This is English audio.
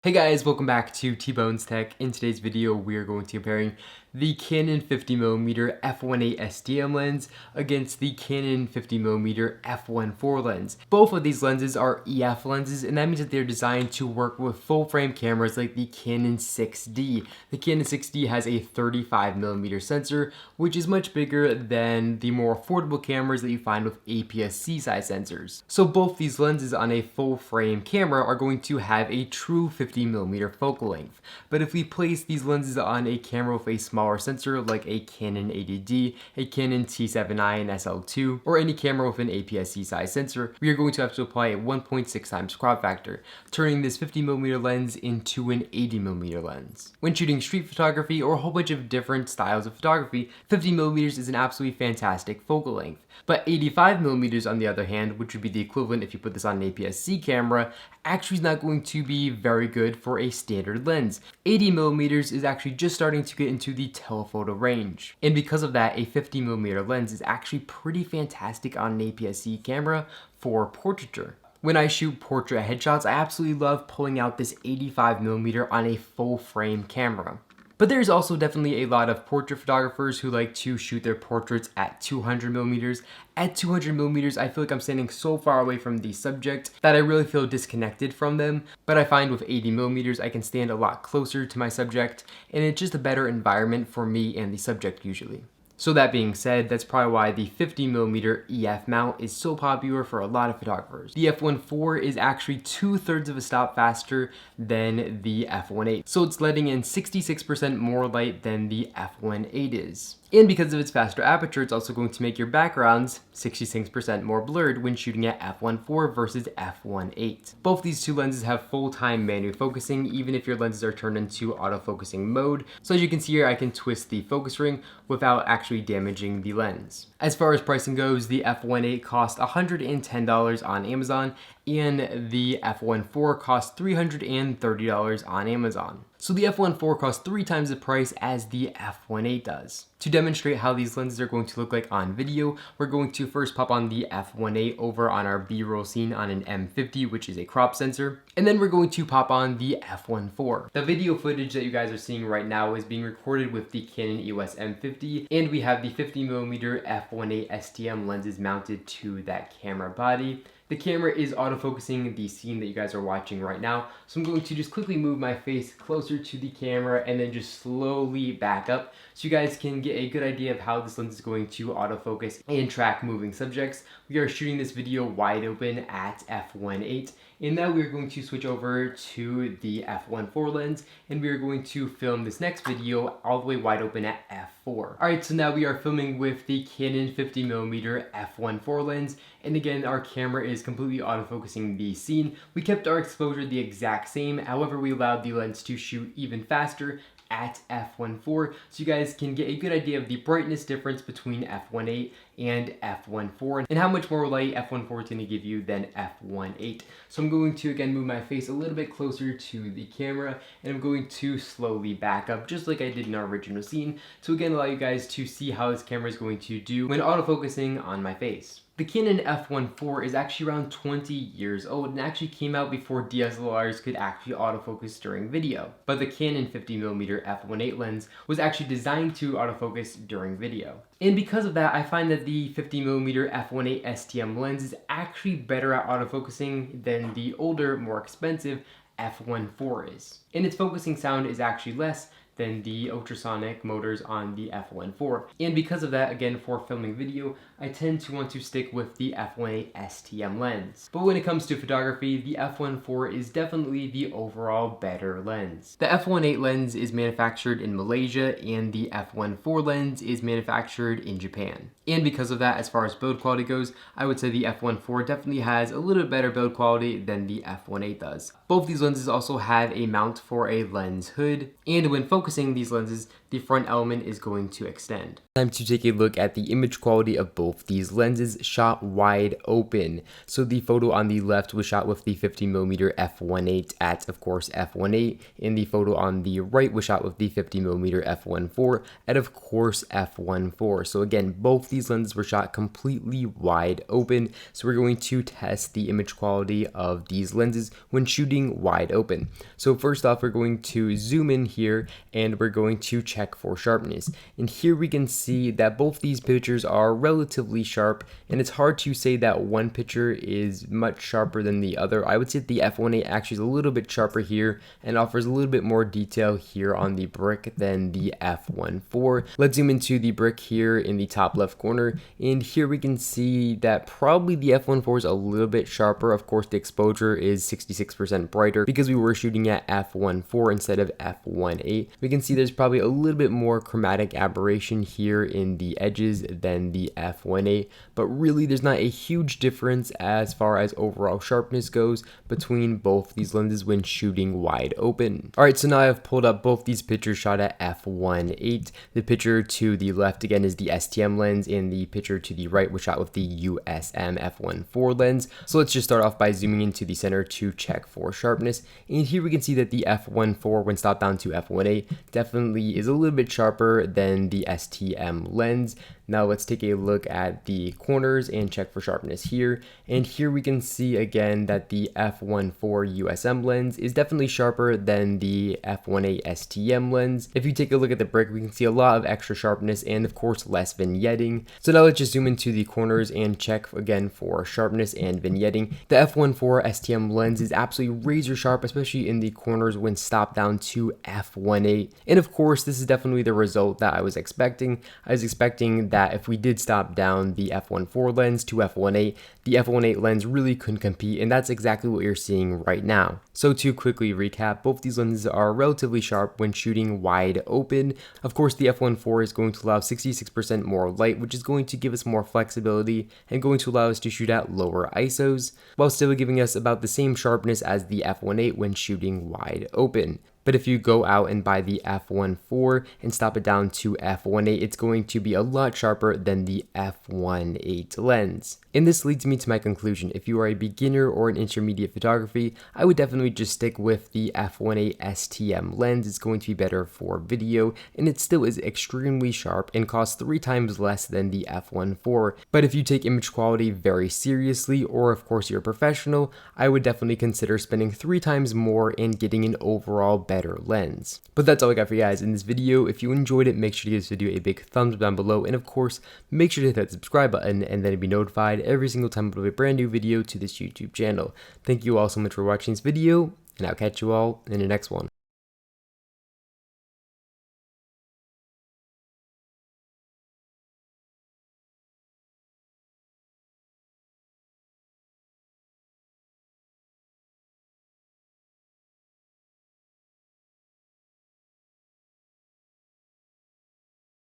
Hey guys, welcome back to T-Bones Tech. In today's video, we are going to be comparing the Canon 50mm f1.8 STM lens against the Canon 50mm f1.4 lens. Both of these lenses are EF lenses, and that means that they're designed to work with full-frame cameras like the Canon 6D. The Canon 6D has a 35mm sensor, which is much bigger than the more affordable cameras that you find with APS-C size sensors. So both these lenses on a full-frame camera are going to have a true 50mm focal length. But if we place these lenses on a camera with a smaller sensor like a Canon 80D, a Canon T7i and SL2, or any camera with an APS-C size sensor, we are going to have to apply a 1.6 times crop factor, turning this 50mm lens into an 80mm lens. When shooting street photography or a whole bunch of different styles of photography, 50mm is an absolutely fantastic focal length. But 85mm on the other hand, which would be the equivalent if you put this on an APS-C camera, actually is not going to be very good for a standard lens. 80mm is actually just starting to get into the telephoto range. And because of that, a 50mm lens is actually pretty fantastic on an APS-C camera for portraiture. When I shoot portrait headshots, I absolutely love pulling out this 85mm on a full frame camera. But there's also definitely a lot of portrait photographers who like to shoot their portraits at 200mm. At 200mm, I feel like I'm standing so far away from the subject that I really feel disconnected from them. But I find with 80mm, I can stand a lot closer to my subject, and it's just a better environment for me and the subject usually. So that being said, that's probably why the 50mm EF mount is so popular for a lot of photographers. The f1.4 is actually 2/3 of a stop faster than the f1.8. So it's letting in 66% more light than the f1.8 is. And because of its faster aperture, it's also going to make your backgrounds 66% more blurred when shooting at f1.4 versus f1.8. Both these two lenses have full-time manual focusing, even if your lenses are turned into autofocusing mode. So as you can see here, I can twist the focus ring without actually damaging the lens. As far as pricing goes, the f1.8 cost $110 on Amazon, and the f1.4 costs $330 on Amazon. So the f1.4 costs 3 times the price as the f1.8 does. To demonstrate how these lenses are going to look like on video, we're going to first pop on the f1.8 over on our B-roll scene on an M50, which is a crop sensor, and then we're going to pop on the f1.4. The video footage that you guys are seeing right now is being recorded with the Canon EOS M50, and we have the 50mm f1.8 STM lenses mounted to that camera body. The camera is autofocusing the scene that you guys are watching right now, so I'm going to just quickly move my face closer to the camera and then just slowly back up so you guys can get a good idea of how this lens is going to autofocus and track moving subjects. We are shooting this video wide open at f1.8, and now we're going to switch over to the f1.4 lens, and we are going to film this next video all the way wide open at f4. Alright, so now we are filming with the Canon 50mm f1.4 lens, and again, our camera is completely autofocusing the scene. We kept our exposure the exact same, however we allowed the lens to shoot even faster at f1.4, so you guys can get a good idea of the brightness difference between f1.8 and f1.4 and how much more light f1.4 is going to give you than f1.8. So I'm going to again move my face a little bit closer to the camera, and I'm going to slowly back up just like I did in our original scene to again allow you guys to see how this camera is going to do when autofocusing on my face. The Canon f1.4 is actually around 20 years old and actually came out before DSLRs could actually autofocus during video. But the Canon 50mm f1.8 lens was actually designed to autofocus during video. And because of that, I find that the 50mm f1.8 STM lens is actually better at autofocusing than the older, more expensive f1.4 is. And its focusing sound is actually less than the ultrasonic motors on the f1.4. And because of that, again, for filming video, I tend to want to stick with the f1.8 STM lens. But when it comes to photography, the f1.4 is definitely the overall better lens. The f1.8 lens is manufactured in Malaysia, and the f1.4 lens is manufactured in Japan. And because of that, as far as build quality goes, I would say the f1.4 definitely has a little bit better build quality than the f1.8 does. Both these lenses also have a mount for a lens hood, and when focusing these lenses, the front element is going to extend. Time to take a look at the image quality of both these lenses shot wide open. So the photo on the left was shot with the 50mm f1.8 at, of course, f1.8, and the photo on the right was shot with the 50mm f1.4 at, of course, f1.4. So again, both these lenses were shot completely wide open. So we're going to test the image quality of these lenses when shooting shooting wide open. So first off, we're going to zoom in here and we're going to check for sharpness. And here we can see that both these pictures are relatively sharp, and it's hard to say that one picture is much sharper than the other. I would say that the f1.8 actually is a little bit sharper here and offers a little bit more detail here on the brick than the f1.4. Let's zoom into the brick here in the top left corner, and here we can see that probably the f1.4 is a little bit sharper. Of course, the exposure is 66% brighter because we were shooting at f1.4 instead of f1.8. We can see there's probably a little bit more chromatic aberration here in the edges than the f1.8, but really there's not a huge difference as far as overall sharpness goes between both these lenses when shooting wide open. Alright, so now I've pulled up both these pictures shot at f1.8. The picture to the left again is the STM lens, and the picture to the right was shot with the USM f1.4 lens. So let's just start off by zooming into the center to check for sharpness, and here we can see that the f1.4 when stopped down to f1.8 definitely is a little bit sharper than the STM lens. Now let's take a look at the corners and check for sharpness here. And here we can see again that the f1.4 USM lens is definitely sharper than the f1.8 STM lens. If you take a look at the brick, we can see a lot of extra sharpness and of course less vignetting. So now let's just zoom into the corners and check again for sharpness and vignetting. The f1.4 STM lens is absolutely razor sharp, especially in the corners when stopped down to f1.8. And of course, this is definitely the result that I was expecting. I was expecting that if we did stop down the f1.4 lens to f1.8, the f1.8 lens really couldn't compete, and that's exactly what you're seeing right now. So to quickly recap, both these lenses are relatively sharp when shooting wide open. Of course, the f1.4 is going to allow 66% more light, which is going to give us more flexibility and going to allow us to shoot at lower ISOs, while still giving us about the same sharpness as the f1.8 when shooting wide open. But if you go out and buy the f1.4 and stop it down to f1.8, it's going to be a lot sharper than the f1.8 lens. And this leads me to my conclusion. If you are a beginner or an intermediate photography, I would definitely just stick with the f1.8 STM lens. It's going to be better for video, and it still is extremely sharp and costs 3 times less than the f1.4. But if you take image quality very seriously, or of course you're a professional, I would definitely consider spending 3 times more and getting an overall better lens. But that's all I got for you guys in this video. If you enjoyed it, make sure to give this video a big thumbs up down below, and of course make sure to hit that subscribe button and then be notified every single time I upload a brand new video to this YouTube channel. Thank you all so much for watching this video, and I'll catch you all in the next one.